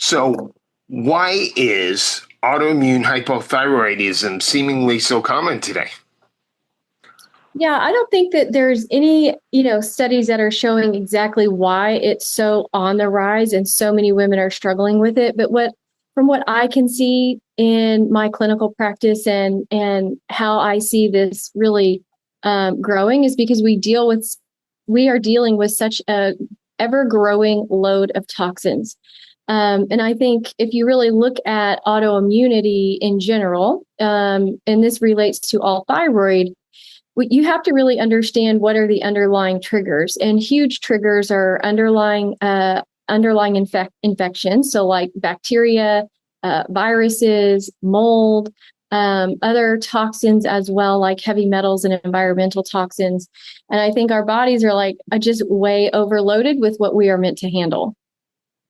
So, why is autoimmune hypothyroidism seemingly so common today? Yeah, I don't think that there's any, studies that are showing exactly why it's so on the rise and so many women are struggling with it. But from what I can see in my clinical practice and how I see this really growing is because we are dealing with such a ever growing load of toxins. And I think if you really look at autoimmunity in general, and this relates to all thyroid, you have to really understand what are the underlying triggers, and huge triggers are underlying infections, so like bacteria, viruses, mold, other toxins as well, like heavy metals and environmental toxins. And I think our bodies are like just way overloaded with what we are meant to handle.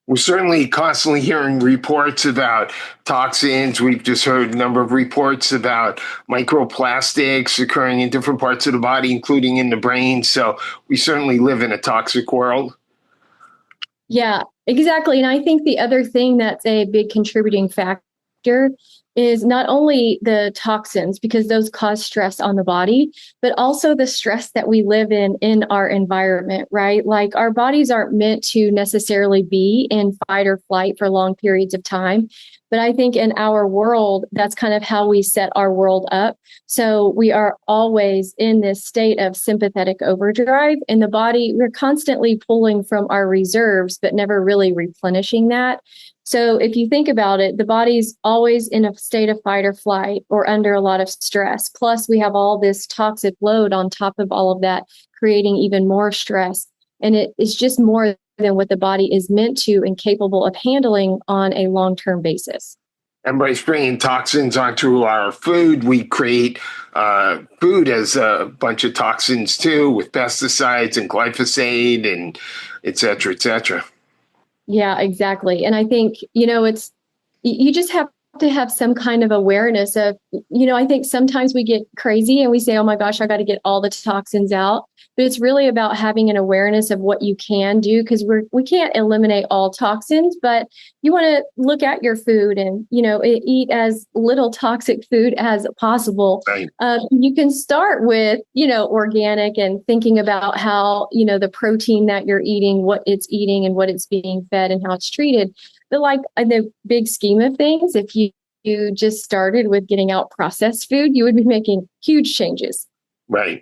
We're certainly constantly hearing reports about toxins. We've just heard a number of reports about microplastics occurring in different parts of the body, including in the brain. So we certainly live in a toxic world. Yeah, exactly. And I think the other thing that's a big contributing factor is not only the toxins, because those cause stress on the body, but also the stress that we live in our environment, right? Like our bodies aren't meant to necessarily be in fight or flight for long periods of time. But I think in our world, that's kind of how we set our world up. So we are always in this state of sympathetic overdrive. In the body, we're constantly pulling from our reserves, but never really replenishing that. So if you think about it, the body's always in a state of fight or flight or under a lot of stress. Plus, we have all this toxic load on top of all of that, creating even more stress. And it is just more than what the body is meant to and capable of handling on a long-term basis. And by spraying toxins onto our food, we create food as a bunch of toxins too, with pesticides and glyphosate and et cetera, et cetera. Yeah, exactly. And I think, you just have to have some kind of awareness of, I think sometimes we get crazy and we say, oh my gosh, I got to get all the toxins out. But it's really about having an awareness of what you can do, because we can't eliminate all toxins, but you want to look at your food and, eat as little toxic food as possible. Right. You can start with, organic and thinking about how, the protein that you're eating, what it's eating and what it's being fed and how it's treated. But like in the big scheme of things, if you just started with getting out processed food, you would be making huge changes. Right.